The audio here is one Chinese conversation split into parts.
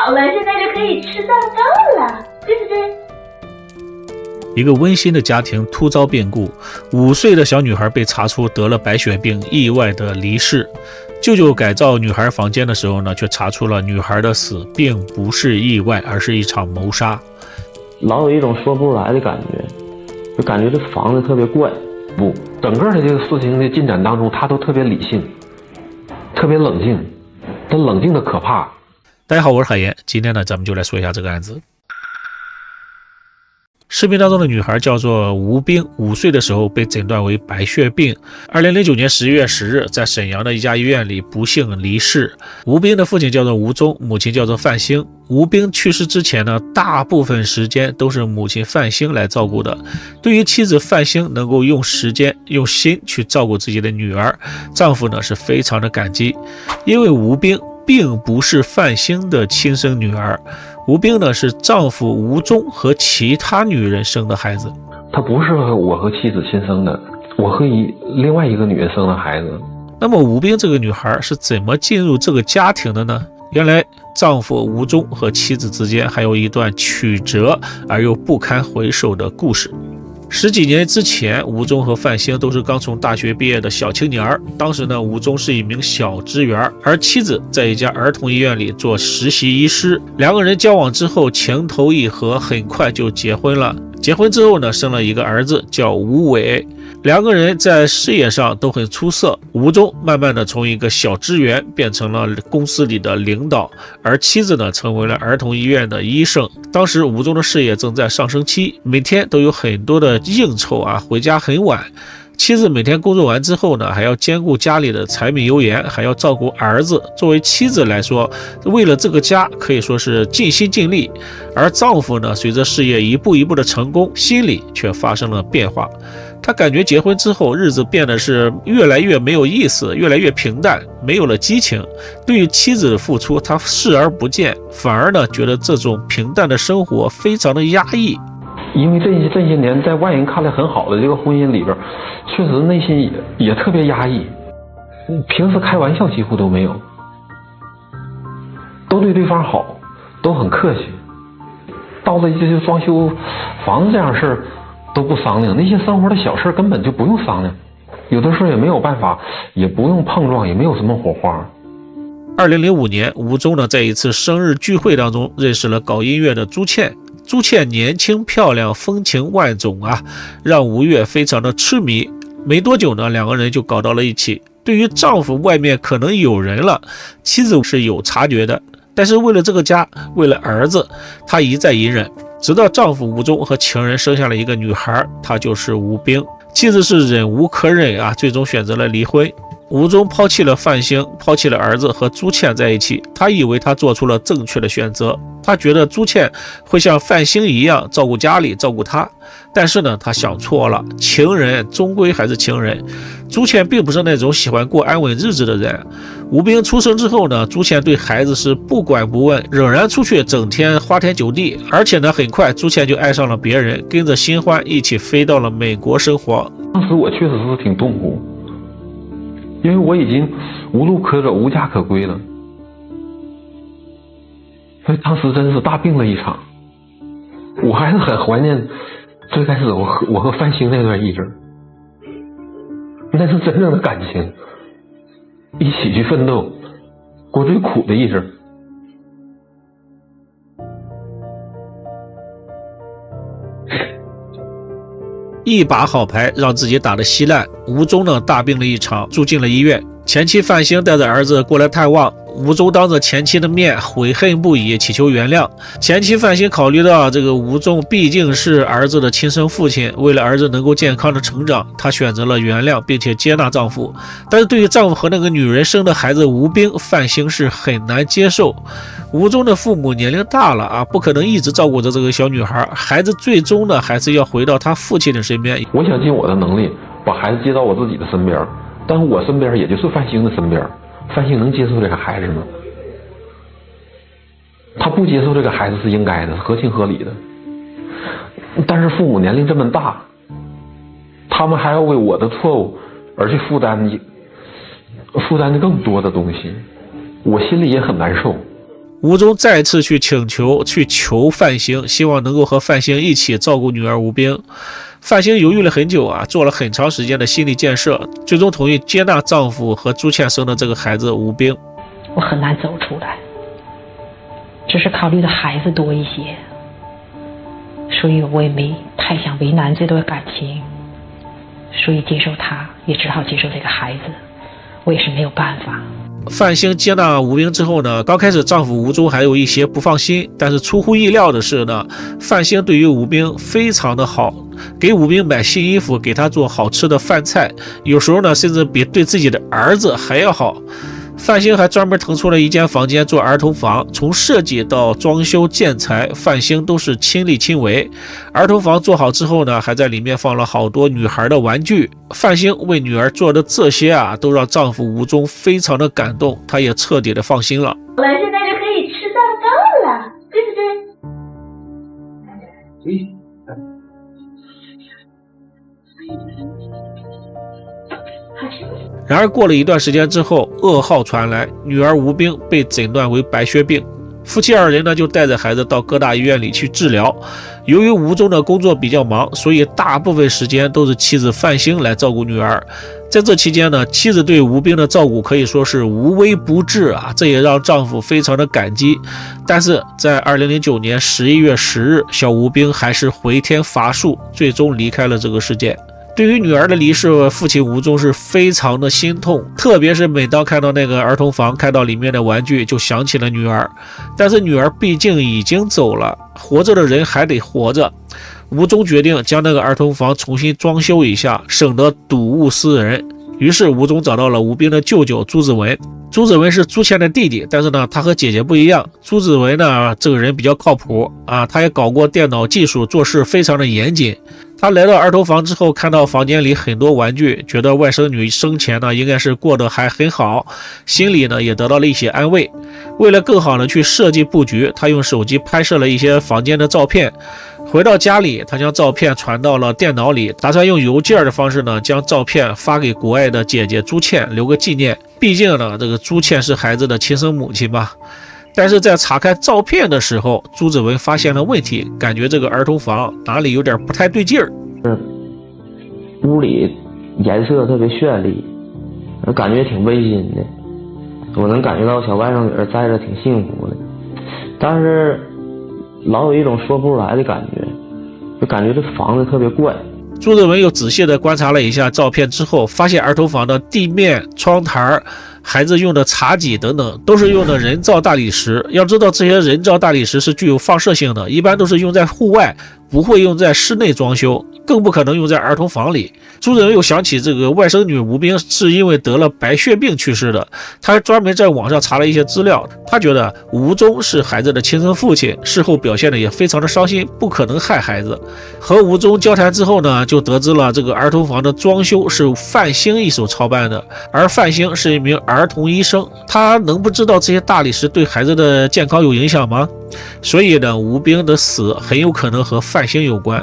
好了，现在就可以吃蛋糕了，对不对？一个温馨的家庭突遭变故，5岁的小女孩被查出得了白血病，意外的离世。舅舅改造女孩房间的时候呢，却查出了女孩的死并不是意外，而是一场谋杀。老有一种说不出来的感觉，就感觉这房子特别怪。不，整个的这个事情的进展当中，他都特别理性，特别冷静，他冷静的可怕。大家好，我是海岩，今天呢，咱们就来说一下这个案子。视频当中的女孩叫做吴冰，5岁的时候被诊断为白血病。2009年11月10日，在沈阳的一家医院里不幸离世。吴冰的父亲叫做吴忠，母亲叫做范兴。吴冰去世之前呢，大部分时间都是母亲范兴来照顾的。对于妻子范兴能够用时间、用心去照顾自己的女儿，丈夫呢是非常的感激，因为吴冰并不是范兴的亲生女儿。吴冰呢是丈夫吴忠和其他女人生的孩子，他不是我和妻子亲生的，我和另外一个女人生的孩子。那么吴冰这个女孩是怎么进入这个家庭的呢？原来丈夫吴忠和妻子之间还有一段曲折而又不堪回首的故事。10几年之前，吴忠和范兴都是刚从大学毕业的小青年。当时呢，吴忠是一名小职员，而妻子在一家儿童医院里做实习医师。2个人交往之后情投意合，很快就结婚了。结婚之后呢，生了一个儿子叫吴伟。2个人在事业上都很出色，吴忠慢慢的从一个小职员变成了公司里的领导，而妻子呢成为了儿童医院的医生。当时吴忠的事业正在上升期，每天都有很多的应酬啊，回家很晚。妻子每天工作完之后呢，还要兼顾家里的柴米油盐，还要照顾儿子。作为妻子来说，为了这个家可以说是尽心尽力。而丈夫呢，随着事业一步一步的成功，心里却发生了变化。他感觉结婚之后日子变得是越来越没有意思，越来越平淡，没有了激情。对于妻子的付出，他视而不见，反而呢觉得这种平淡的生活非常的压抑。因为这些年在外人看来很好的这个婚姻里边，确实内心也特别压抑，平时开玩笑几乎都没有，都对对方好，都很客气。到了这些装修房子这样的事儿都不商量，那些生活的小事根本就不用商量，有的时候也没有办法，也不用碰撞，也没有什么火花。2005年，吴忠呢在一次生日聚会当中认识了搞音乐的朱倩。朱倩年轻漂亮，风情万种啊，让吴越非常的痴迷。没多久呢，2个人就搞到了一起。对于丈夫外面可能有人了，妻子是有察觉的，但是为了这个家，为了儿子，她一再隐忍，直到丈夫吴忠和情人生下了一个女孩，她就是吴冰。妻子是忍无可忍啊，最终选择了离婚。吴忠抛弃了范兴，抛弃了儿子，和朱倩在一起。他以为他做出了正确的选择，他觉得朱倩会像范兴一样照顾家里，照顾他。但是呢，他想错了，情人终归还是情人。朱倩并不是那种喜欢过安稳日子的人。吴冰出生之后呢，朱倩对孩子是不管不问，仍然出去整天花天酒地。而且呢，很快朱倩就爱上了别人，跟着新欢一起飞到了美国生活。当时我确实是挺痛苦，因为我已经无路可走，无家可归了。所以当时真是大病了一场。我还是很怀念最开始我和范兴那段日子，那是真正的感情，一起去奋斗，过最苦的日子。一把好牌让自己打得稀烂，吴忠呢大病了一场，住进了医院。前妻范兴带着儿子过来探望，吴忠当着前妻的面悔恨不已，祈求原谅。前妻范兴考虑到这个吴忠毕竟是儿子的亲生父亲，为了儿子能够健康的成长，她选择了原谅并且接纳丈夫。但是对于丈夫和那个女人生的孩子吴冰，范兴是很难接受。吴忠的父母年龄大了啊，不可能一直照顾着这个小女孩，孩子最终呢还是要回到他父亲的身边。我想尽我的能力把孩子接到我自己的身边，但是我身边也就是范兴的身边，范兴能接受这个孩子吗？他不接受这个孩子是应该的，是合情合理的。但是父母年龄这么大，他们还要为我的错误而去负担更多的东西，我心里也很难受。吴忠再次去求范兴，希望能够和范兴一起照顾女儿吴冰。范兴犹豫了很久啊，做了很长时间的心理建设，最终同意接纳丈夫和朱倩生的这个孩子吴冰。我很难走出来，只是考虑的孩子多一些，所以我也没太想为难这段感情，所以接受他，也只好接受这个孩子，我也是没有办法。范兴接纳吴冰之后呢，刚开始丈夫吴忠还有一些不放心，但是出乎意料的是呢，范兴对于吴冰非常的好，给吴冰买新衣服，给他做好吃的饭菜，有时候呢甚至比对自己的儿子还要好。范兴还专门腾出了一间房间做儿童房，从设计到装修建材，范兴都是亲力亲为。儿童房做好之后呢，还在里面放了好多女孩的玩具。范兴为女儿做的这些啊，都让丈夫吴忠非常的感动，她也彻底的放心了。我们现在就可以吃蛋糕了，对不对？对。好吃。然而过了一段时间之后，噩耗传来，女儿吴冰被诊断为白血病。夫妻二人呢就带着孩子到各大医院里去治疗。由于吴忠的工作比较忙，所以大部分时间都是妻子范兴来照顾女儿。在这期间呢，妻子对吴冰的照顾可以说是无微不至啊，这也让丈夫非常的感激。但是在2009年11月10日，小吴冰还是回天乏术，最终离开了这个世界。对于女儿的离世，父亲吴忠是非常的心痛，特别是每当看到那个儿童房，看到里面的玩具，就想起了女儿。但是女儿毕竟已经走了，活着的人还得活着。吴忠决定将那个儿童房重新装修一下，省得睹物思人。于是吴忠找到了吴冰的舅舅朱子文。朱子文是朱倩的弟弟，但是呢，他和姐姐不一样。朱子文呢，这个人比较靠谱啊，他也搞过电脑技术，做事非常的严谨。他来到儿童房之后，看到房间里很多玩具，觉得外甥女生前呢应该是过得还很好，心里呢也得到了一些安慰。为了更好的去设计布局，他用手机拍摄了一些房间的照片。回到家里，他将照片传到了电脑里，打算用邮件的方式呢将照片发给国外的姐姐朱倩留个纪念。毕竟呢，这个朱倩是孩子的亲生母亲吧。但是在查看照片的时候，朱子文发现了问题，感觉这个儿童房哪里有点不太对劲儿。屋里颜色特别绚丽，感觉挺温馨的，我能感觉到小外甥女儿在这挺幸福的，但是老有一种说不出来的感觉，就感觉这房子特别怪。朱子文又仔细地观察了一下照片之后，发现儿童房的地面、窗台、孩子用的茶几等等都是用的人造大理石。要知道这些人造大理石是具有放射性的，一般都是用在户外，不会用在室内装修，更不可能用在儿童房里。朱子文又想起这个外甥女吴冰是因为得了白血病去世的，他还专门在网上查了一些资料。他觉得吴忠是孩子的亲生父亲，事后表现的也非常的伤心，不可能害孩子。和吴忠交谈之后呢，就得知了这个儿童房的装修是范兴一手操办的，而范兴是一名儿童医生，他能不知道这些大理石对孩子的健康有影响吗？所以呢，吴冰的死很有可能和范兴有关。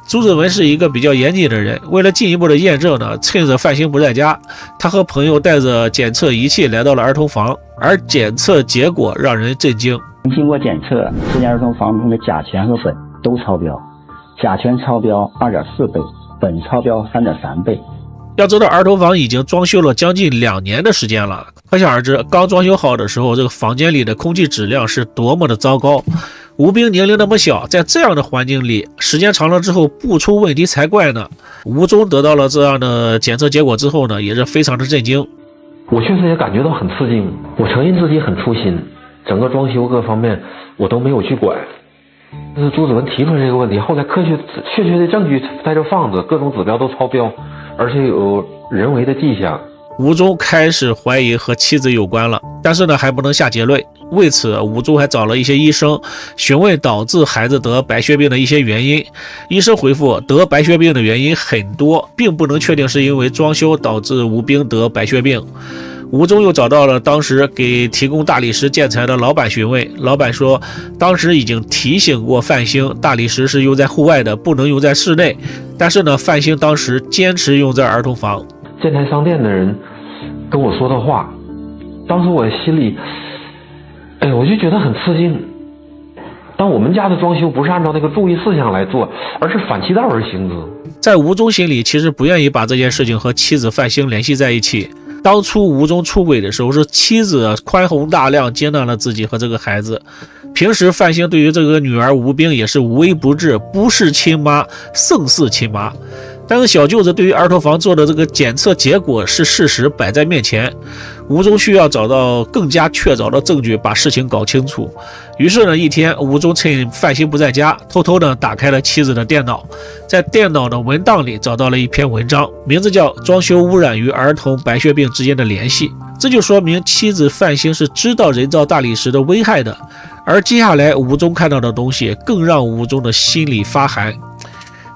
朱子文是一个比较严谨的人，为了进一步的验证呢，趁着范兴不在家，他和朋友带着检测仪器来到了儿童房，而检测结果让人震惊。经过检测，这间儿童房中的甲醛和苯都超标，甲醛超标2.4倍，苯超标3.3倍。要知道儿童房已经装修了将近2年的时间了，可想而知，刚装修好的时候，这个房间里的空气质量是多么的糟糕。吴冰年龄那么小，在这样的环境里，时间长了之后不出问题才怪呢。吴忠得到了这样的检测结果之后呢，也是非常的震惊。我确实也感觉到很刺激，我承认自己很粗心，整个装修各方面我都没有去管。但是朱子文提出这个问题，后来确切的证据在这放着，各种指标都超标，而且有人为的迹象。吴忠开始怀疑和妻子有关了，但是呢还不能下结论。为此，吴忠还找了一些医生询问导致孩子得白血病的一些原因。医生回复，得白血病的原因很多，并不能确定是因为装修导致吴冰得白血病。吴忠又找到了当时给提供大理石建材的老板询问，老板说当时已经提醒过范兴，大理石是用在户外的，不能用在室内，但是呢范兴当时坚持用在儿童房。建材商店的人跟我说的话，当时我心里呀，我就觉得很刺激。但我们家的装修不是按照那个注意事项来做，而是反其道而行之。在吴忠心里，其实不愿意把这件事情和妻子范兴联系在一起。当初吴忠出轨的时候，是妻子宽宏大量接纳了自己和这个孩子。平时范兴对于这个女儿吴冰也是无微不至，不是亲妈胜似亲妈。但是小舅子对于儿童房做的这个检测结果是事实摆在面前，吴忠需要找到更加确凿的证据，把事情搞清楚。于是呢，一天吴忠趁范兴不在家，偷偷的打开了妻子的电脑，在电脑的文档里找到了一篇文章，名字叫《装修污染与儿童白血病之间的联系》。这就说明妻子范兴是知道人造大理石的危害的。而接下来吴忠看到的东西更让吴忠的心里发寒。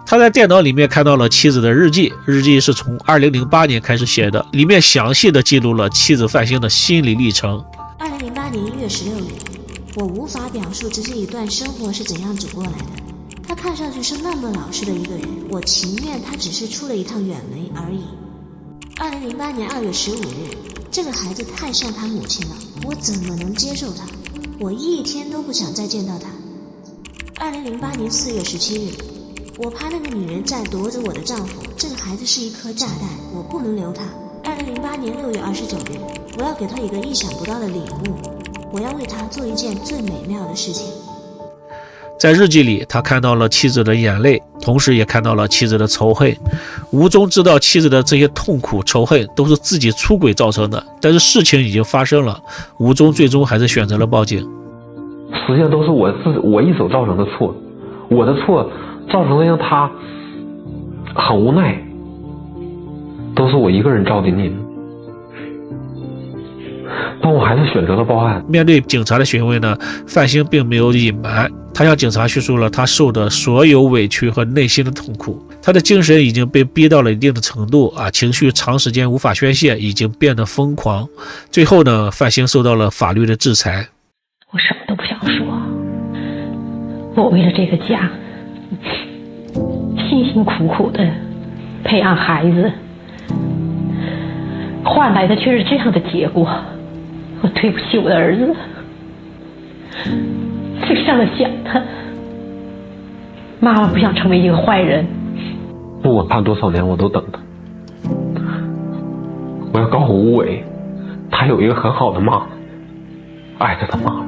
他在电脑里面看到了妻子的日记，日记是从2008年开始写的，里面详细的记录了妻子范兴的心理历程。2008年1月16日，我无法表述这是一段生活是怎样走过来的。他看上去是那么老实的一个人，我情愿他只是出了一趟远门而已。2008年2月15日，这个孩子太像他母亲了，我怎么能接受他？我一天都不想再见到他。2008年4月17日，我怕那个女人再夺走我的丈夫，这个孩子是一颗炸弹，我不能留他。2008年6月29日，我要给他一个意想不到的礼物，我要为他做一件最美妙的事情。在日记里，他看到了妻子的眼泪，同时也看到了妻子的仇恨。吴忠知道妻子的这些痛苦仇恨都是自己出轨造成的，但是事情已经发生了，吴忠最终还是选择了报警。实际上都是我一手造成的错，我的错造成了让他很无奈，都是我一个人照进去的。但我还是选择了报案。面对警察的询问呢，范兴并没有隐瞒，他向警察叙述了他受的所有委屈和内心的痛苦。他的精神已经被逼到了一定的程度情绪长时间无法宣泄，已经变得疯狂。最后呢，范兴受到了法律的制裁。我什么都不想说，我为了这个家辛辛苦苦的培养孩子，换来的却是这样的结果。我对不起我的儿子，就像了想他。妈妈不想成为一个坏人，不管判多少年我都等他。我要告诉吴伟，他有一个很好的妈，爱着他妈妈。